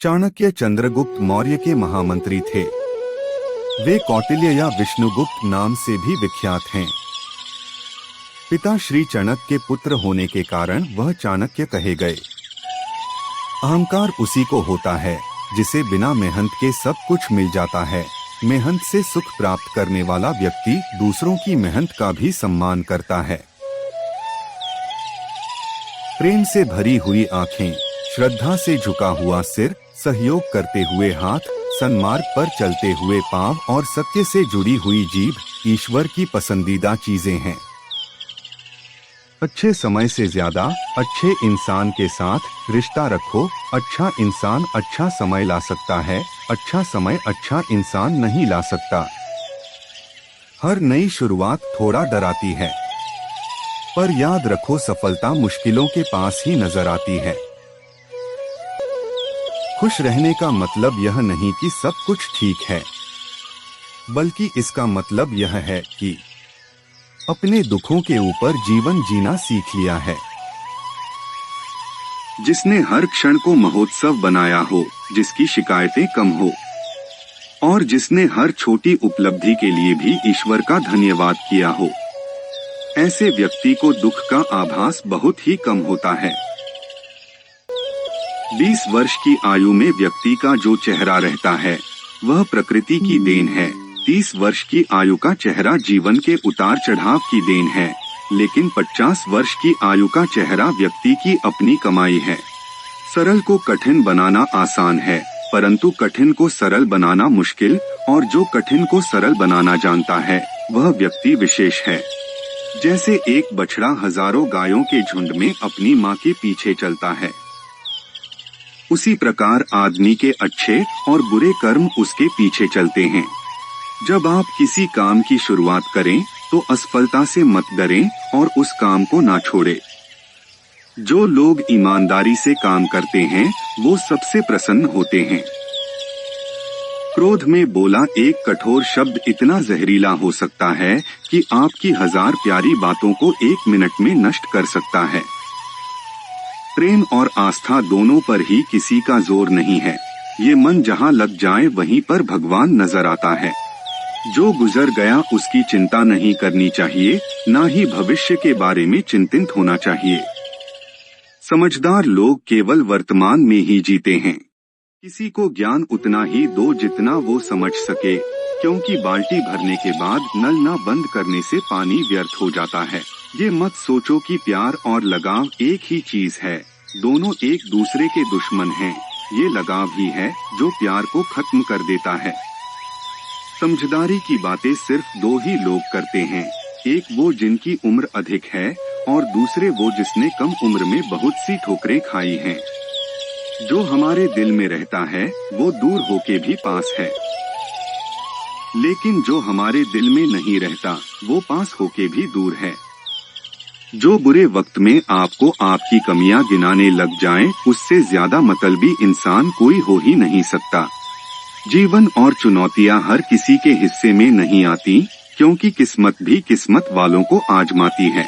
चाणक्य चंद्रगुप्त मौर्य के महामंत्री थे। वे कौटिल्य या विष्णुगुप्त नाम से भी विख्यात हैं। पिता श्री चाणक्य के पुत्र होने के कारण वह चाणक्य कहे गए। अहंकार उसी को होता है जिसे बिना मेहनत के सब कुछ मिल जाता है। मेहनत से सुख प्राप्त करने वाला व्यक्ति दूसरों की मेहनत का भी सम्मान करता है। प्रेम से भरी हुई आंखें, श्रद्धा से झुका हुआ सिर, सहयोग करते हुए हाथ, सन्मार्ग पर चलते हुए पांव और सत्य से जुड़ी हुई जीभ ईश्वर की पसंदीदा चीजें हैं। अच्छे समय से ज्यादा अच्छे इंसान के साथ रिश्ता रखो। अच्छा इंसान अच्छा समय ला सकता है, अच्छा समय अच्छा इंसान नहीं ला सकता। हर नई शुरुआत थोड़ा डराती है, पर याद रखो सफलता मुश्किलों के पास ही नजर आती है। खुश रहने का मतलब यह नहीं कि सब कुछ ठीक है, बल्कि इसका मतलब यह है कि अपने दुखों के ऊपर जीवन जीना सीख लिया है। जिसने हर क्षण को महोत्सव बनाया हो, जिसकी शिकायतें कम हो, और जिसने हर छोटी उपलब्धि के लिए भी ईश्वर का धन्यवाद किया हो, ऐसे व्यक्ति को दुख का आभास बहुत ही कम होता है। 20 वर्ष की आयु में व्यक्ति का जो चेहरा रहता है वह प्रकृति की देन है। 30 वर्ष की आयु का चेहरा जीवन के उतार चढ़ाव की देन है, लेकिन 50 वर्ष की आयु का चेहरा व्यक्ति की अपनी कमाई है। सरल को कठिन बनाना आसान है, परंतु कठिन को सरल बनाना मुश्किल, और जो कठिन को सरल बनाना जानता है वह व्यक्ति विशेष है। जैसे एक बछड़ा हजारों गायों के झुंड में अपनी माँ के पीछे चलता है, उसी प्रकार आदमी के अच्छे और बुरे कर्म उसके पीछे चलते हैं। जब आप किसी काम की शुरुआत करें तो असफलता से मत डरें और उस काम को ना छोड़ें। जो लोग ईमानदारी से काम करते हैं वो सबसे प्रसन्न होते हैं। क्रोध में बोला एक कठोर शब्द इतना जहरीला हो सकता है कि आपकी 1000 प्यारी बातों को 1 मिनट में नष्ट कर सकता है। प्रेम और आस्था दोनों पर ही किसी का जोर नहीं है। ये मन जहाँ लग जाए वहीं पर भगवान नजर आता है। जो गुजर गया उसकी चिंता नहीं करनी चाहिए, ना ही भविष्य के बारे में चिंतित होना चाहिए। समझदार लोग केवल वर्तमान में ही जीते हैं। किसी को ज्ञान उतना ही दो जितना वो समझ सके, क्योंकि बाल्टी भरने के बाद नल न बंद करने से पानी व्यर्थ हो जाता है। ये मत सोचो कि प्यार और लगाव एक ही चीज है, दोनों एक दूसरे के दुश्मन हैं। ये लगाव ही है जो प्यार को खत्म कर देता है। समझदारी की बातें सिर्फ 2 ही लोग करते हैं, एक वो जिनकी उम्र अधिक है और दूसरे वो जिसने कम उम्र में बहुत सी ठोकरें खाई हैं। जो हमारे दिल में रहता है वो दूर होके भी पास है, लेकिन जो हमारे दिल में नहीं रहता वो पास होके भी दूर है। जो बुरे वक्त में आपको आपकी कमियां गिनाने लग जाएं, उससे ज्यादा मतलबी इंसान कोई हो ही नहीं सकता। जीवन और चुनौतियां हर किसी के हिस्से में नहीं आती, क्योंकि किस्मत भी किस्मत वालों को आजमाती है।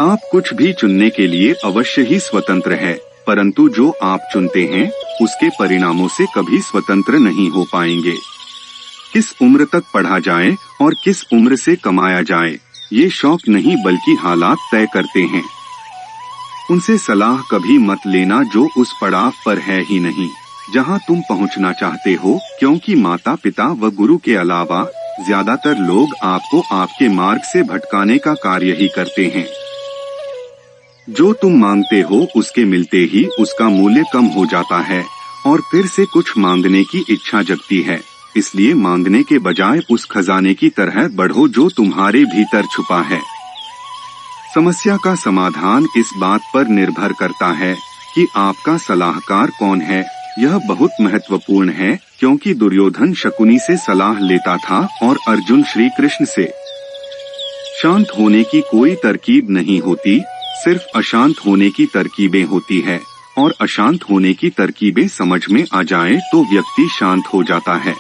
आप कुछ भी चुनने के लिए अवश्य ही स्वतंत्र है, परंतु जो आप चुनते हैं उसके परिणामों से कभी स्वतंत्र नहीं हो पाएंगे। किस उम्र तक पढ़ा जाए और किस उम्र से कमाया जाए, ये शौक नहीं बल्कि हालात तय करते हैं। उनसे सलाह कभी मत लेना जो उस पड़ाव पर है ही नहीं जहां तुम पहुंचना चाहते हो, क्योंकि माता पिता व गुरु के अलावा ज्यादातर लोग आपको आपके मार्ग से भटकाने का कार्य ही करते हैं। जो तुम मांगते हो उसके मिलते ही उसका मूल्य कम हो जाता है और फिर से कुछ मांगने की इच्छा जगती है। इसलिए मांगने के बजाय उस खजाने की तरह बढ़ो जो तुम्हारे भीतर छुपा है। समस्या का समाधान इस बात पर निर्भर करता है कि आपका सलाहकार कौन है। यह बहुत महत्वपूर्ण है, क्योंकि दुर्योधन शकुनी से सलाह लेता था और अर्जुन श्री कृष्ण से। शांत होने की कोई तरकीब नहीं होती, सिर्फ अशांत होने की तरकीबें होती है, और अशांत होने की तरकीबें समझ में आ जाए तो व्यक्ति शांत हो जाता है।